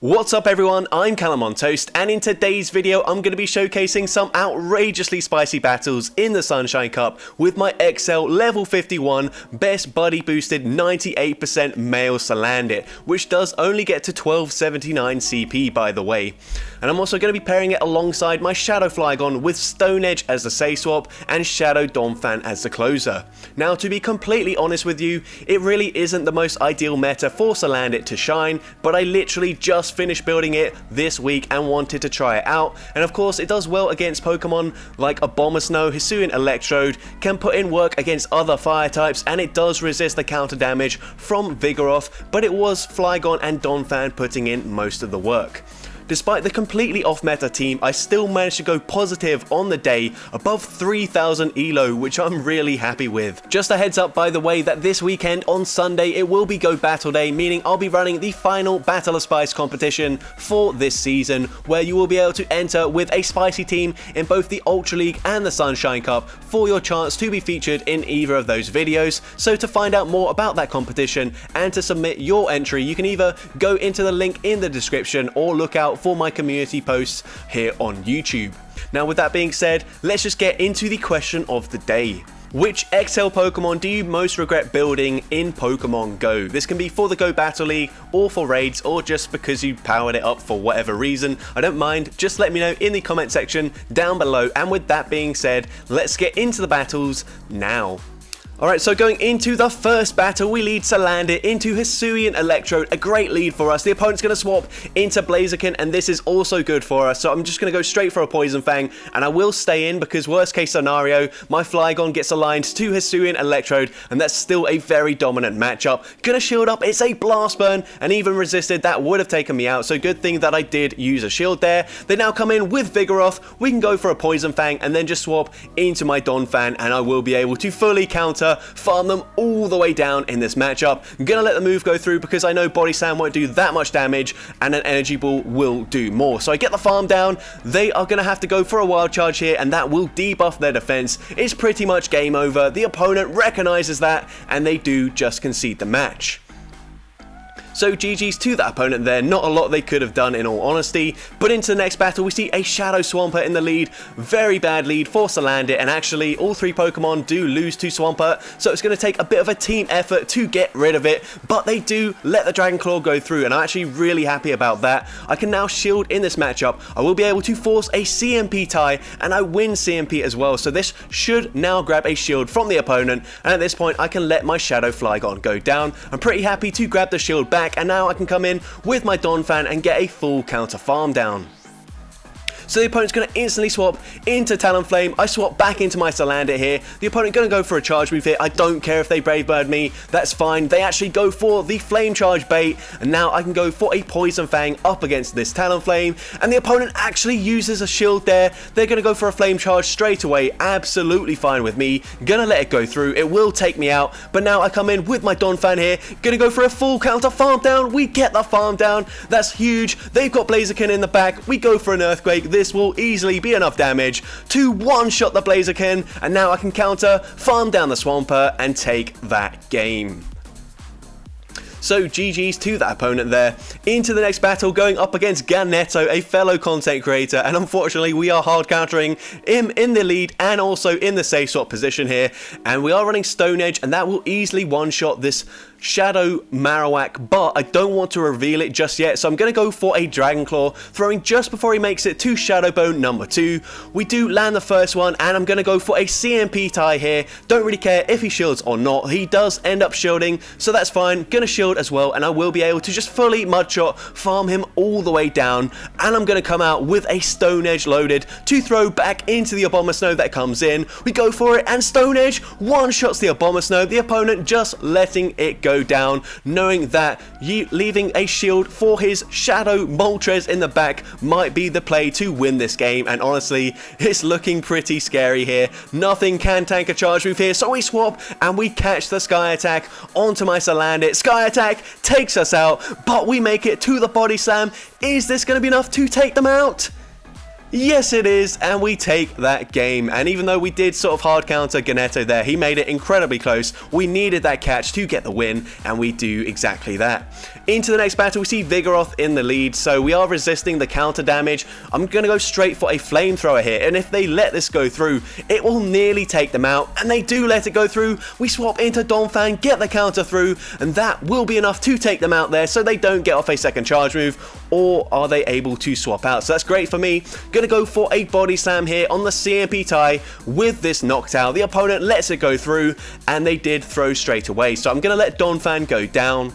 What's up everyone, I'm Callum on Toast, and in today's video I'm going to be showcasing some outrageously spicy battles in the Sunshine Cup with my XL level 51 best buddy boosted 98% male Salandit, which does only get to 1279 CP by the way. And I'm also going to be pairing it alongside my Shadow Flygon with Stone Edge as the say swap and Flygon Donphan as the closer. Now to be completely honest with you, it really isn't the most ideal meta for Salandit to shine, but I literally just finished building it this week and wanted to try it out, and of course it does well against Pokemon like Abomasnow, Hisuian Electrode, can put in work against other fire types, and it does resist the counter damage from Vigoroth, but it was Flygon and Donphan putting in most of the work. Despite the completely off-meta team, I still managed to go positive on the day, above 3000 ELO, which I'm really happy with. Just a heads up by the way that this weekend on Sunday it will be Go Battle Day, meaning I'll be running the final Battle of Spice competition for this season, where you will be able to enter with a spicy team in both the Ultra League and the Sunshine Cup for your chance to be featured in either of those videos. So to find out more about that competition and to submit your entry, you can either go into the link in the description or look out for my community posts here on YouTube. Now with that being said, let's just get into the question of the day. Which XL Pokemon do you most regret building in Pokemon Go? This can be for the Go Battle League or for raids or just because you powered it up for whatever reason. I don't mind, just let me know in the comment section down below. And with that being said, let's get into the battles now. Alright, so going into the first battle, we lead Salandit into Hisuian Electrode, a great lead for us. The opponent's going to swap into Blaziken, and this is also good for us, so I'm just going to go straight for a Poison Fang, and I will stay in because worst case scenario, my Flygon gets aligned to Hisuian Electrode, and that's still a very dominant matchup. Gonna shield up, it's a Blast Burn, and even resisted, that would have taken me out, so good thing that I did use a shield there. They now come in with Vigoroth, we can go for a Poison Fang, and then just swap into my Donphan, and I will be able to fully counter, farm them all the way down in this matchup. I'm gonna let the move go through because I know Body Slam won't do that much damage and an Energy Ball will do more. So I get the farm down, they are gonna have to go for a Wild Charge here and that will debuff their defense. It's pretty much game over. The opponent recognizes that and they do just concede the match. So GG's to that opponent there, not a lot they could have done in all honesty. But into the next battle we see a Shadow Swampert in the lead, very bad lead for Salandit, and actually all three Pokemon do lose to Swampert, so it's going to take a bit of a team effort to get rid of it, but they do let the Dragon Claw go through and I'm actually really happy about that. I can now shield in this matchup, I will be able to force a CMP tie and I win CMP as well, so this should now grab a shield from the opponent, and at this point I can let my Shadow Flygon go down. I'm pretty happy to grab the shield back, and now I can come in with my Donphan and get a full counter farm down. So the opponent's going to instantly swap into Talonflame. I swap back into my Salandit here. The opponent going to go for a charge move here. I don't care if they Brave Bird me. That's fine. They actually go for the Flame Charge bait. And now I can go for a Poison Fang up against this Talonflame. And the opponent actually uses a shield there. They're going to go for a Flame Charge straight away. Absolutely fine with me. Gonna let it go through. It will take me out. But now I come in with my Donphan here. Gonna go for a full counter farm down. We get the farm down. That's huge. They've got Blaziken in the back. We go for an Earthquake. This will easily be enough damage to one-shot the Blaziken, and now I can counter, farm down the Swampert, and take that game. So GG's to that opponent there. Into the next battle, going up against Ganetto, a fellow content creator, and unfortunately we are hard countering him in the lead and also in the safe swap position here, and we are running Stone Edge, and that will easily one-shot this Shadow Marowak, but I don't want to reveal it just yet, so I'm going to go for a Dragon Claw, throwing just before he makes it to Shadow Bone number 2. We do land the first one, and I'm going to go for a CMP tie here. Don't really care if he shields or not. He does end up shielding, so that's fine. Going to shield as well, and I will be able to just fully Mudshot, farm him all the way down, and I'm going to come out with a Stone Edge loaded to throw back into the Abomasnow that comes in. We go for it, and Stone Edge one-shots the Abomasnow, the opponent just letting it go down, knowing that leaving a shield for his Shadow Moltres in the back might be the play to win this game, and honestly, it's looking pretty scary here. Nothing can tank a charge move here, so we swap, and we catch the Sky Attack onto my Salandit. Sky Attack takes us out, but we make it to the Body Slam. Is this going to be enough to take them out? Yes it is, and we take that game. And even though we did sort of hard counter Ganetto there, he made it incredibly close. We needed that catch to get the win, and we do exactly that. Into the next battle, we see Vigoroth in the lead, so we are resisting the counter damage. I'm going to go straight for a flamethrower here, and if they let this go through, it will nearly take them out, and they do let it go through. We swap into Donphan, get the counter through, and that will be enough to take them out there, so they don't get off a second charge move, or are they able to swap out? So that's great for me. Gonna go for a body slam here on the CMP tie with this knockdown. The opponent lets it go through, and they did throw straight away, so I'm gonna let Donphan go down.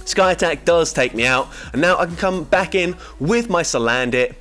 Sky Attack does take me out, and now I can come back in with my Salandit,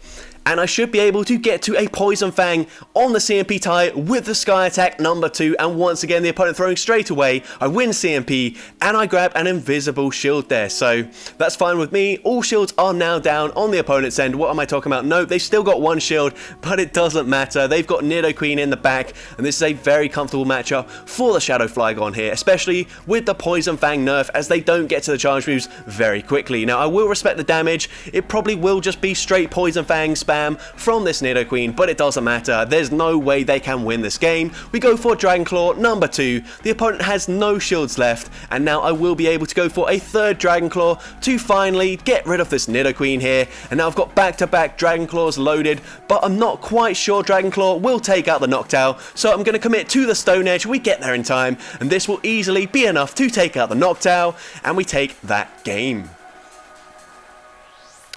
and I should be able to get to a Poison Fang on the CMP tie with the Sky Attack number 2, and once again the opponent throwing straight away. I win CMP, and I grab an invisible shield there, so that's fine with me. All shields are now down on the opponent's end. What am I talking about? No, they've still got one shield, but it doesn't matter. They've got Nidoqueen in the back, and this is a very comfortable matchup for the Shadow Flygon here, especially with the Poison Fang nerf, as they don't get to the charge moves very quickly. Now, I will respect the damage. It probably will just be straight Poison Fang spam from this Nidoqueen, but it doesn't matter. There's no way they can win this game. We go for Dragon Claw number 2. The opponent has no shields left, and now I will be able to go for a third Dragon Claw to finally get rid of this Nidoqueen here. And now I've got back-to-back Dragon Claws loaded, but I'm not quite sure Dragon Claw will take out the Noctowl, so I'm going to commit to the Stone Edge. We get there in time, and this will easily be enough to take out the Noctowl, and we take that game.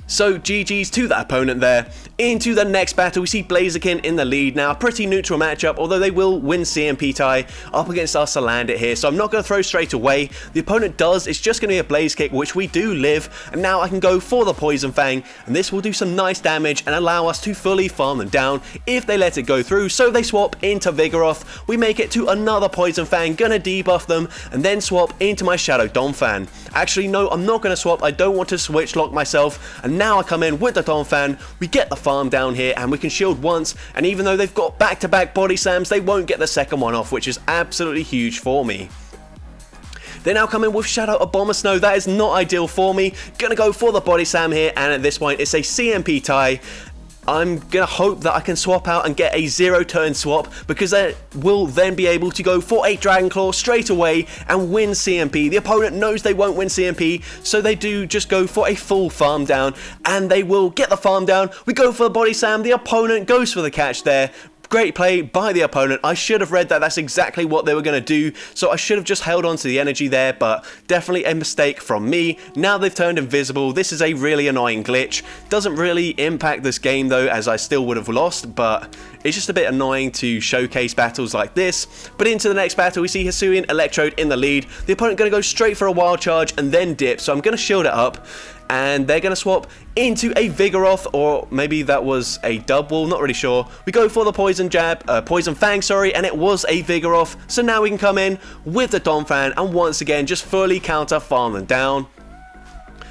So GG's to that opponent there. Into the next battle, we see Blaziken in the lead now. Pretty neutral matchup, although they will win CMP tie up against our Salandit here, so I'm not going to throw straight away. The opponent does. It's just going to be a Blaze Kick, which we do live, and now I can go for the Poison Fang, and this will do some nice damage and allow us to fully farm them down if they let it go through. So they swap into Vigoroth. We make it to another Poison Fang, gonna debuff them, and then swap into my Shadow Donphan. Actually, no, I'm not going to swap. I don't want to switch lock myself, and now I come in with the Donphan. We get the farm down here, and we can shield once, and even though they've got back-to-back body slams, they won't get the second one off, which is absolutely huge for me. They now come in with Shadow Abomasnow. That is not ideal for me. Gonna go for the body slam here, and at this point it's a CMP tie. I'm going to hope that I can swap out and get a 0-turn swap, because I will then be able to go for a Dragon Claw straight away and win CMP. The opponent knows they won't win CMP, so they do just go for a full farm down, and they will get the farm down. We go for the body slam. The opponent goes for the catch there. Great play by the opponent. I should have read that that's exactly what they were going to do, so I should have just held on to the energy there, but definitely a mistake from me. Now they've turned invisible. This is a really annoying glitch. Doesn't really impact this game though, as I still would have lost, but it's just a bit annoying to showcase battles like this. But into the next battle, we see Hisuian Electrode in the lead. The opponent going to go straight for a wild charge and then dip, so I'm going to shield it up. And they're going to swap into a Vigoroth, or maybe that was a double, not really sure. We go for the Poison Fang, sorry, and it was a Vigoroth. So now we can come in with the Donphan and once again just fully counter farm them down.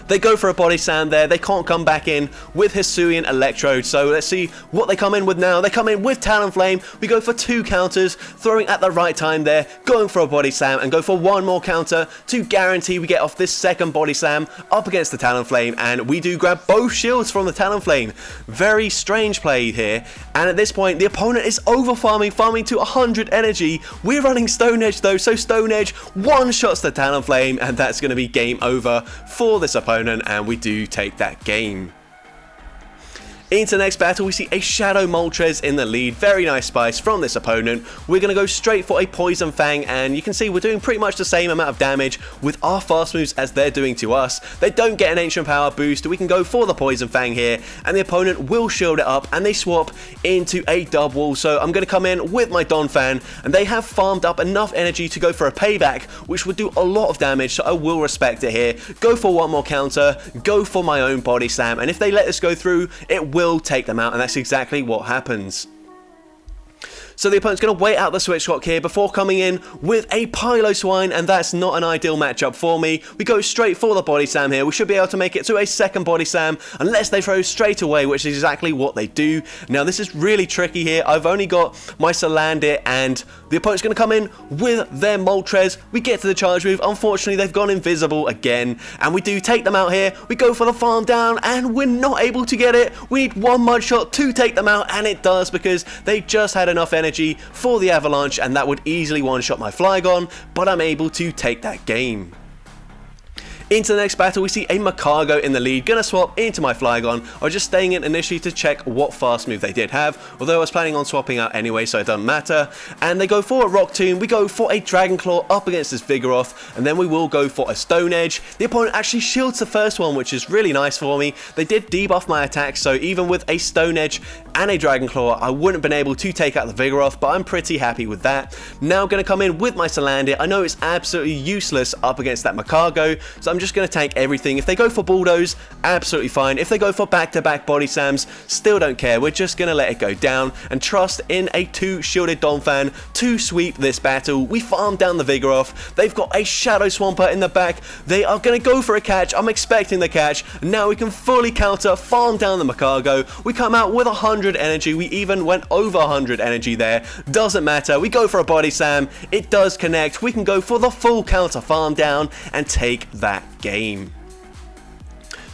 They go for a body slam there. They can't come back in with Hisuian Electrode. So let's see what they come in with now. They come in with Talonflame. We go for 2 counters, throwing at the right time there, going for a body slam, and go for 1 more counter to guarantee we get off this second body slam up against the Talonflame. And we do grab both shields from the Talonflame. Very strange play here. And at this point, the opponent is over farming to 100 energy. We're running Stone Edge though, so Stone Edge one-shots the Talonflame, and that's going to be game over for this opponent. And we do take that game. Into the next battle, we see a Shadow Moltres in the lead. Very nice spice from this opponent. We're going to go straight for a Poison Fang, and you can see we're doing pretty much the same amount of damage with our fast moves as they're doing to us. They don't get an Ancient Power boost. We can go for the Poison Fang here, and the opponent will shield it up, and they swap into a double. So I'm going to come in with my Donphan, and they have farmed up enough energy to go for a payback, which would do a lot of damage, so I will respect it here. Go for 1 more counter, go for my own body slam, and if they let this go through, it will take them out, and that's exactly what happens. So the opponent's going to wait out the switch clock here before coming in with a Piloswine, and that's not an ideal matchup for me. We go straight for the body slam here. We should be able to make it to a second body slam unless they throw straight away, which is exactly what they do. Now this is really tricky here. I've only got my Salandit, and the opponent's going to come in with their Moltres. We get to the charge move. Unfortunately, they've gone invisible again, and we do take them out here. We go for the farm down, and we're not able to get it. We need 1 mud shot to take them out, and it does, because they just had enough energy for the avalanche, and that would easily one-shot my Flygon, but I'm able to take that game. Into the next battle, we see a Magcargo in the lead, gonna swap into my Flygon. I was just staying in initially to check what fast move they did have, although I was planning on swapping out anyway, so it doesn't matter. And they go for a Rock Tomb, we go for a Dragon Claw up against this Vigoroth, and then we will go for a Stone Edge. The opponent actually shields the first one, which is really nice for me. They did debuff my attack, so even with a Stone Edge and a Dragon Claw, I wouldn't have been able to take out the Vigoroth, but I'm pretty happy with that. Now I'm going to come in with my Salandit. I know it's absolutely useless up against that Magcargo, so I'm just going to tank everything. If they go for Bulldoze, absolutely fine. If they go for back-to-back Body Slams, still don't care. We're just going to let it go down and trust in a 2-shielded Donphan to sweep this battle. We farm down the Vigoroth. They've got a Shadow Swampert in the back. They are going to go for a catch. I'm expecting the catch. Now we can fully counter, farm down the Magcargo. We come out with 100 energy. We even went over 100 energy there. Doesn't matter. We go for a Body Slam. It does connect. We can go for the full counter farm down and take that game.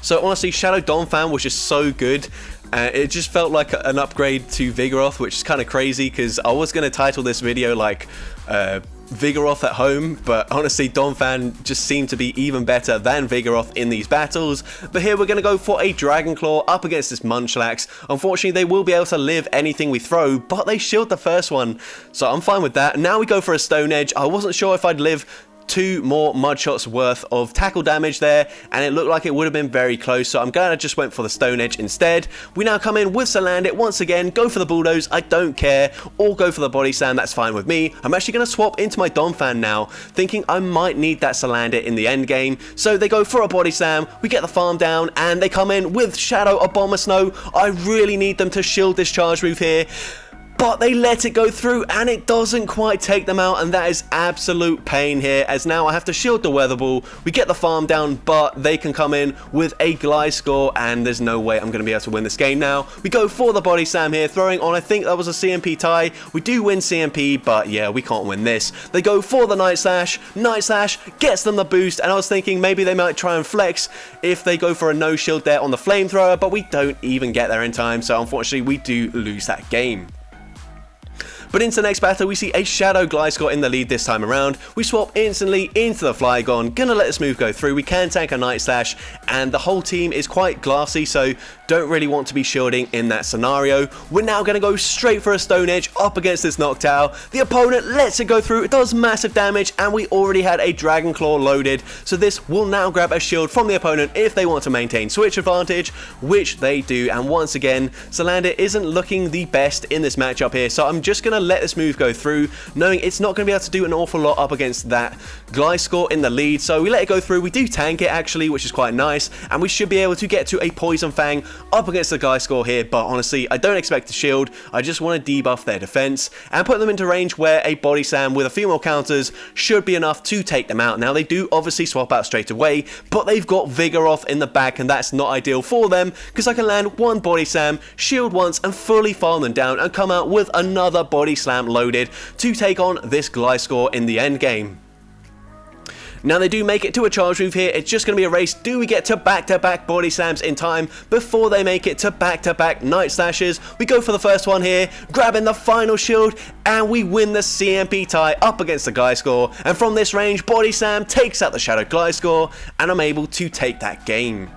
So honestly, Shadow Donphan was just so good. It just felt like an upgrade to Vigoroth, which is kind of crazy because I was going to title this video like Vigoroth at home, but honestly Donphan just seemed to be even better than Vigoroth in these battles. But here we're going to go for a Dragon Claw up against this Munchlax. Unfortunately they will be able to live anything we throw, but they shield the first one, so I'm fine with that. Now we go for a Stone Edge. I wasn't sure if I'd live 2 more Mudshots worth of tackle damage there, and it looked like it would have been very close, so I'm glad I just went for the Stone Edge instead. We now come in with Salandit once again, go for the Bulldoze, I don't care, or go for the Body Slam, that's fine with me. I'm actually going to swap into my Donphan now, thinking I might need that Salandit in the end game. So they go for a Body Slam, we get the farm down, and they come in with Shadow Abomasnow. I really need them to shield this charge move here, but they let it go through and it doesn't quite take them out, and that is absolute pain here, as now I have to shield the Weather Ball. We get the farm down, but they can come in with a Gliscor and there's no way I'm going to be able to win this game now. We go for the Body Slam here, throwing on, I think that was a CMP tie. We do win CMP, but yeah, we can't win this. They go for the Night Slash. Night Slash gets them the boost, and I was thinking maybe they might try and flex if they go for a no shield there on the Flamethrower, but we don't even get there in time, so unfortunately we do lose that game. But into the next battle, we see a Shadow Gliscor in the lead this time around. We swap instantly into the Flygon. Gonna let this move go through. We can tank a Night Slash, and the whole team is quite glassy, so don't really want to be shielding in that scenario. We're now gonna go straight for a Stone Edge up against this Noctowl. The opponent lets it go through. It does massive damage, and we already had a Dragon Claw loaded, so this will now grab a shield from the opponent if they want to maintain switch advantage, which they do. And once again, Salandit isn't looking the best in this matchup here, so I'm just gonna let this move go through, knowing it's not going to be able to do an awful lot up against that Gliscor in the lead. So we let it go through. We do tank it actually, which is quite nice, and we should be able to get to a Poison Fang up against the Gliscor here. But honestly, I don't expect to shield. I just want to debuff their defense and put them into range where a Body Slam with a few more counters should be enough to take them out. Now they do obviously swap out straight away, but they've got Vigoroth in the back, and that's not ideal for them because I can land one Body Slam, shield once, and fully farm them down and come out with another Body Slam loaded to take on this Gliscor in the end game. Now they do make it to a charge move here. It's just going to be a race. Do we get to back-to-back Body Slams in time before they make it to back-to-back Night Slashes? We go for the first one here, grabbing the final shield, and we win the CMP tie up against the Gliscor. And from this range, Body Slam takes out the Shadow Gliscor, and I'm able to take that game.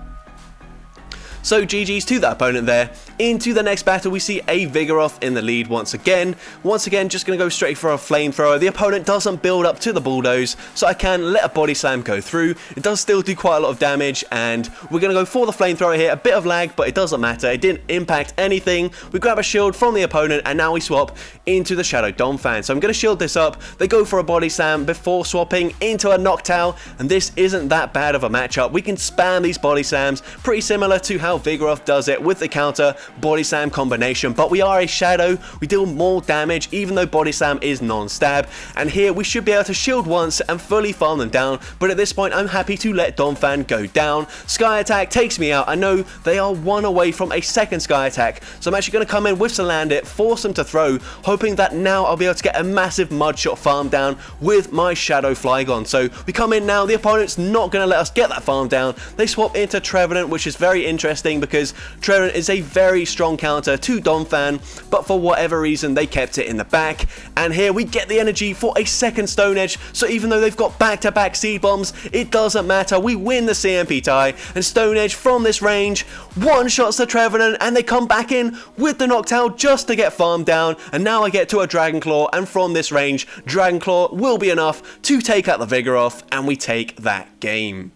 So GG's to that opponent there. Into the next battle, we see a Vigoroth in the lead once again. Once again, just going to go straight for a Flamethrower. The opponent doesn't build up to the Bulldoze, so I can let a Body Slam go through. It does still do quite a lot of damage, and we're going to go for the Flamethrower here. A bit of lag, but it doesn't matter. It didn't impact anything. We grab a shield from the opponent, and now we swap into the Shadow Donphan. So I'm going to shield this up. They go for a Body Slam before swapping into a Noctowl, and this isn't that bad of a matchup. We can spam these Body Slams, pretty similar to how Vigoroth does it with the counter Body Slam combination, but we are a Shadow. We deal more damage even though Body Slam is non-stab, and here we should be able to shield once and fully farm them down, but at this point I'm happy to let Donphan go down. Sky Attack takes me out. I know they are one away from a second Sky Attack, so I'm actually going to come in with Salandit, force them to throw, hoping that now I'll be able to get a massive Mudshot farm down with my Shadow Flygon. So we come in now, the opponent's not going to let us get that farm down. They swap into Trevenant, which is very interesting interesting because Trevenant is a very strong counter to Donphan, but for whatever reason they kept it in the back. And here we get the energy for a second Stone Edge, so even though they've got back-to-back Seed Bombs, it doesn't matter. We win the CMP tie, and Stone Edge from this range one-shots the Trevenant, and they come back in with the Noctowl just to get farmed down. And now I get to a Dragon Claw, and from this range, Dragon Claw will be enough to take out the Vigoroth, and we take that game.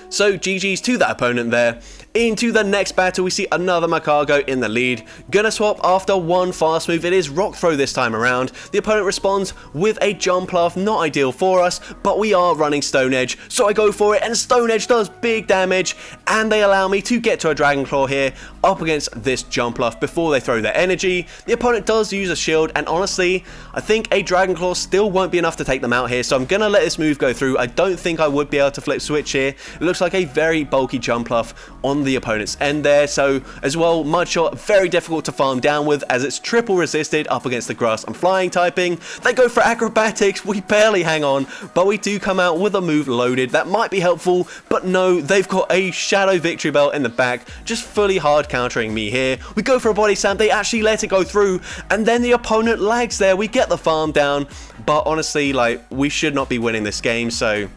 So GG's to that opponent there. Into the next battle, we see another Magcargo in the lead. Gonna swap after one fast move. It is Rock Throw this time around. The opponent responds with a Jumpluff, not ideal for us, but we are running Stone Edge, so I go for it, and Stone Edge does big damage, and they allow me to get to a Dragon Claw here up against this Jumpluff before they throw their energy. The opponent does use a shield, and honestly, I think a Dragon Claw still won't be enough to take them out here, so I'm gonna let this move go through. I don't think I would be able to flip switch here. It looks like a very bulky Jumpluff on the opponent's end there, so as well, Mudshot very difficult to farm down with as it's triple resisted up against the grass and flying typing. They go for acrobatics, we barely hang on, but we do come out with a move loaded. That might be helpful, but no, they've got a Shadow Victory Belt in the back, just fully hard countering me here. We go for a Body Slam, they actually let it go through, and then the opponent lags there. We get the farm down, but honestly, like, we should not be winning this game, so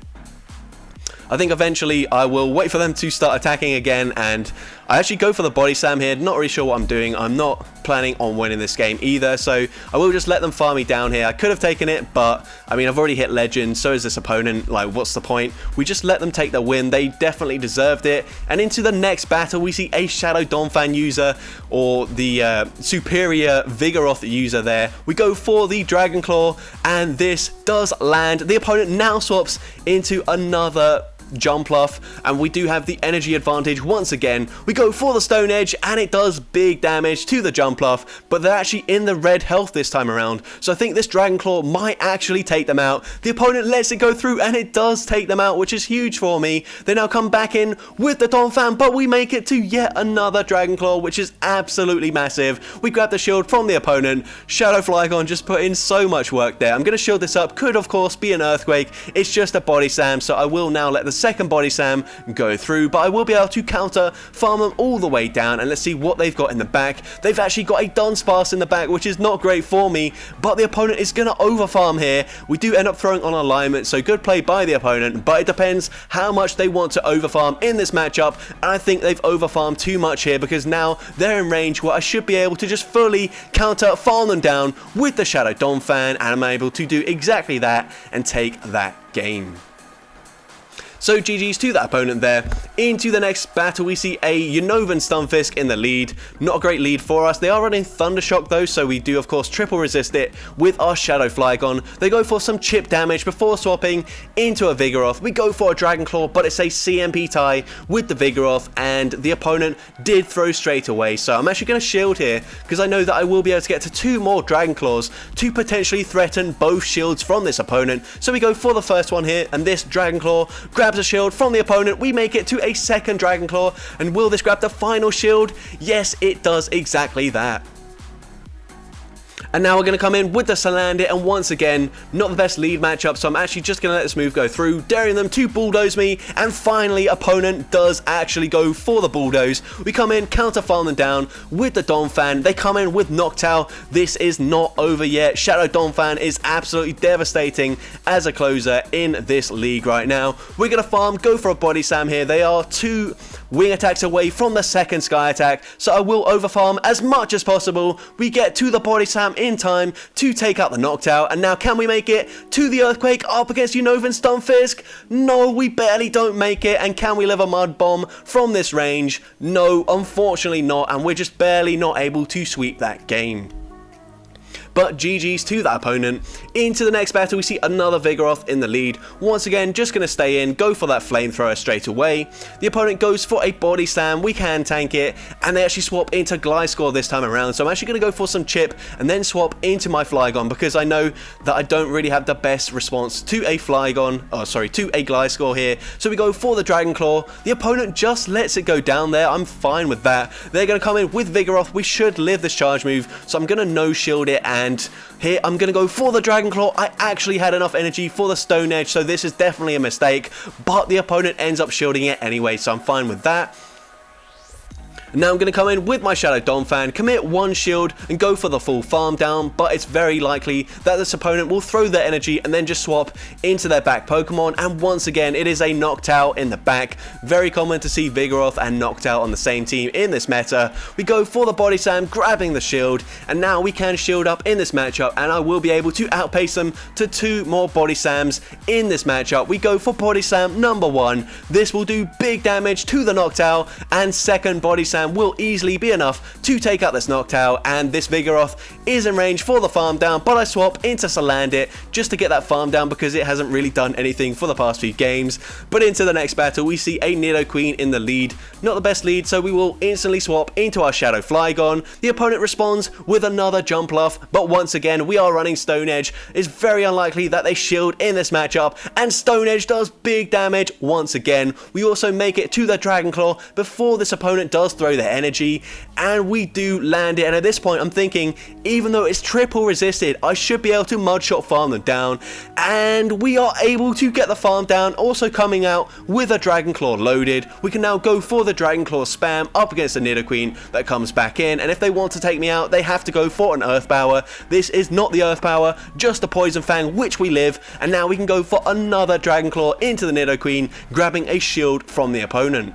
I think eventually I will wait for them to start attacking again, and I actually go for the Body Slam here. Not really sure what I'm doing. I'm not planning on winning this game either, so I will just let them farm me down here. I could have taken it, but I mean, I've already hit Legend, so is this opponent. Like, what's the point? We just let them take the win. They definitely deserved it. And into the next battle, we see a Shadow Donphan user, or the superior Vigoroth user there. We go for the Dragon Claw, and this does land. The opponent now swaps into another Jumpluff, and we do have the energy advantage once again. We go for the Stone Edge, and it does big damage to the Jumpluff, but they're actually in the red health this time around, so I think this Dragon Claw might actually take them out. The opponent lets it go through, and it does take them out, which is huge for me. They now come back in with the Donphan, but we make it to yet another Dragon Claw, which is absolutely massive. We grab the shield from the opponent. Shadow Flygon just put in so much work there. I'm going to shield this up. Could of course be an Earthquake. It's just a Body Slam, so I will now let the second Body Slam go through, but I will be able to counter farm them all the way down. And let's see what they've got in the back. They've actually got a Dunsparce in the back, which is not great for me, but the opponent is going to overfarm here. We do end up throwing on alignment, so good play by the opponent, but it depends how much they want to overfarm in this matchup, and I think they've overfarmed too much here because now they're in range where I should be able to just fully counter farm them down with the Shadow Donphan, and I'm able to do exactly that and take that game. So GG's to that opponent there. Into the next battle, we see a Unnovan Stunfisk in the lead. Not a great lead for us. They are running Thundershock though, so we do of course triple resist it with our Shadow Flygon. They go for some chip damage before swapping into a Vigoroth. We go for a Dragon Claw, but it's a CMP tie with the Vigoroth, and the opponent did throw straight away. So I'm actually going to shield here because I know that I will be able to get to two more Dragon Claws to potentially threaten both shields from this opponent. So we go for the first one here, and this Dragon Claw grabs a shield from the opponent. We make it to a second Dragon Claw, and will this grab the final shield? Yes, it does exactly that. And now we're going to come in with the Salandit, and once again, not the best lead matchup, so I'm actually just going to let this move go through, daring them to bulldoze me, and finally, opponent does actually go for the bulldoze. We come in, counter farm them down with the Donphan. They come in with Noctowl. This is not over yet. Shadow Donphan is absolutely devastating as a closer in this league right now. We're going to farm, go for a Body Slam here. They are two wing attacks away from the second Sky Attack, so I will overfarm as much as possible. We get to the Body Slam in time to take out the Noctowl, and now can we make it to the Earthquake up against Unnovan Stunfisk? No, we barely don't make it. And can we live a Mud Bomb from this range? No, unfortunately not, and we're just barely not able to sweep that game. But GG's to that opponent. Into the next battle, we see another Vigoroth in the lead. Once again, just going to stay in, go for that Flamethrower straight away. The opponent goes for a Body Slam. We can tank it, and they actually swap into Gliscor this time around. So I'm actually going to go for some chip and then swap into my Flygon, because I know that I don't really have the best response to a Flygon, to a Gliscor here. So we go for the Dragon Claw. The opponent just lets it go down there. I'm fine with that. They're going to come in with Vigoroth. We should live this charge move, so I'm going to no-shield it, and here I'm going to go for the Dragon Claw. I actually had enough energy for the Stone Edge, so this is definitely a mistake, but the opponent ends up shielding it anyway, so I'm fine with that. Now I'm going to come in with my Shadow Donphan, commit one shield and go for the full farm down, but it's very likely that this opponent will throw their energy and then just swap into their back Pokemon, and once again it is a knocked out in the back. Very common to see Vigoroth and knocked out on the same team in this meta. We go for the Body Slam, grabbing the shield, and now we can shield up in this matchup, and I will be able to outpace them to 2 more Body Slams in this matchup. We go for Body Slam number 1. This will do big damage to the knocked out, and second Body Slam will easily be enough to take out this knocked out, and this Vigoroth is in range for the farm down, but I swap into Salandit just to get that farm down because it hasn't really done anything for the past few games. But into the next battle we see a Nidoqueen in the lead. Not the best lead, so we will instantly swap into our Shadow Flygon. The opponent responds with another Jump Luff, but once again we are running Stone Edge. It's very unlikely that they shield in this matchup, and Stone Edge does big damage once again. We also make it to the Dragon Claw before this opponent does throw their energy, and we do land it. And at this point I'm thinking, even though it's triple resisted, I should be able to Mudshot farm them down, and we are able to get the farm down, also coming out with a Dragon Claw loaded. We can now go for the Dragon Claw spam up against the Nidoqueen that comes back in, and if they want to take me out they have to go for an Earth Power. This is not the Earth Power, just a Poison Fang, which we live, and now we can go for another Dragon Claw into the Nidoqueen, grabbing a shield from the opponent.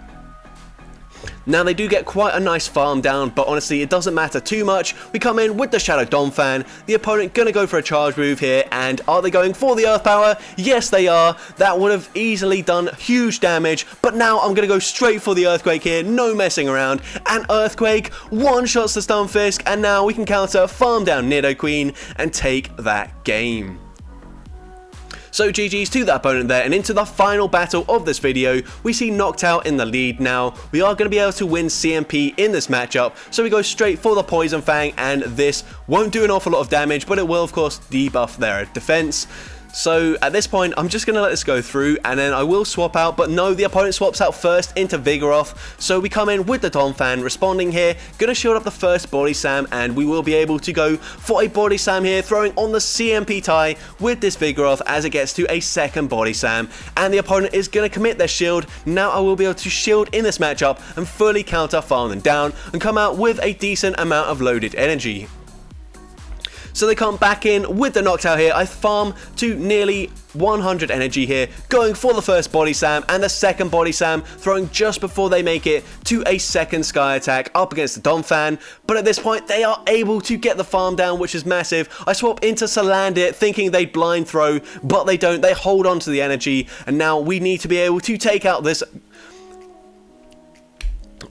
Now they do get quite a nice farm down, but honestly it doesn't matter too much. We come in with the Shadow Donphan, the opponent gonna go for a charge move here, and are they going for the Earth Power? Yes they are. That would have easily done huge damage, but now I'm gonna go straight for the Earthquake here, no messing around, and Earthquake one-shots the Stunfisk, and now we can counter farm down Nidoqueen and take that game. So GG's to that opponent there, and into the final battle of this video, we see knocked out in the lead now. We are going to be able to win CMP in this matchup, so we go straight for the Poison Fang, and this won't do an awful lot of damage, but it will of course debuff their defense. So at this point I'm just going to let this go through, and then I will swap out, but no, the opponent swaps out first into Vigoroth. So we come in with the Donphan, responding here, going to shield up the first Body Slam, and we will be able to go for a Body Slam here, throwing on the CMP tie with this Vigoroth as it gets to a second Body Slam, and the opponent is going to commit their shield. Now I will be able to shield in this matchup and fully counter farm them down and come out with a decent amount of loaded energy. So they come back in with the knocked out here. I farm to nearly 100 energy here, going for the first Body Slam and the second Body Slam, throwing just before they make it to a second Sky Attack up against the Donphan. But at this point they are able to get the farm down, which is massive. I swap into Salandit thinking they'd blind throw, but they don't. They hold on to the energy, and now we need to be able to take out this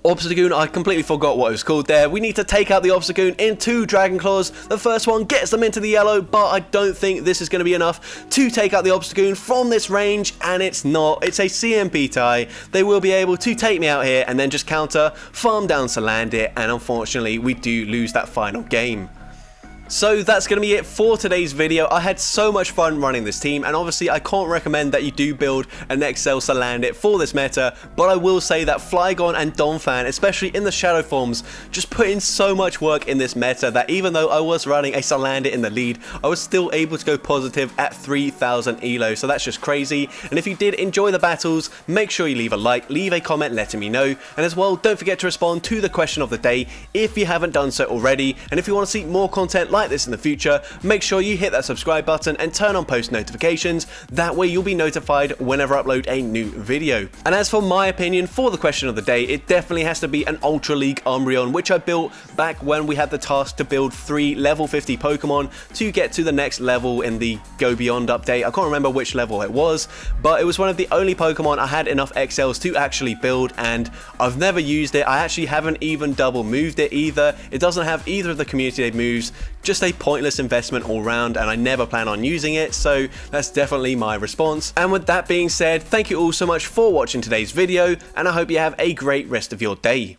Obstagoon. I completely forgot what it was called there. We need to take out the Obstagoon in 2 Dragon Claws. The first one gets them into the yellow, but I don't think this is going to be enough to take out the Obstagoon from this range, and it's not. It's a CMP tie. They will be able to take me out here and then just counter, farm down Salandit, and unfortunately we do lose that final game. So that's going to be it for today's video. I had so much fun running this team, and obviously I can't recommend that you do build an XL Salandit for this meta, but I will say that Flygon and Donphan, especially in the shadow forms, just put in so much work in this meta that even though I was running a Salandit in the lead, I was still able to go positive at 3000 elo, so that's just crazy. And if you did enjoy the battles, make sure you leave a like, leave a comment letting me know, and as well don't forget to respond to the question of the day if you haven't done so already. And if you want to see more content like this in the future, make sure you hit that subscribe button and turn on post notifications. That way you'll be notified whenever I upload a new video. And as for my opinion for the question of the day, it definitely has to be an Ultra League Umbreon, which I built back when we had the task to build 3 level 50 Pokemon to get to the next level in the Go Beyond update. I can't remember which level it was, but it was one of the only Pokemon I had enough XLs to actually build, and I've never used it. I actually haven't even double moved it either. It doesn't have either of the community day moves, just a pointless investment all round, and I never plan on using it, so that's definitely my response. And with that being said, thank you all so much for watching today's video, and I hope you have a great rest of your day.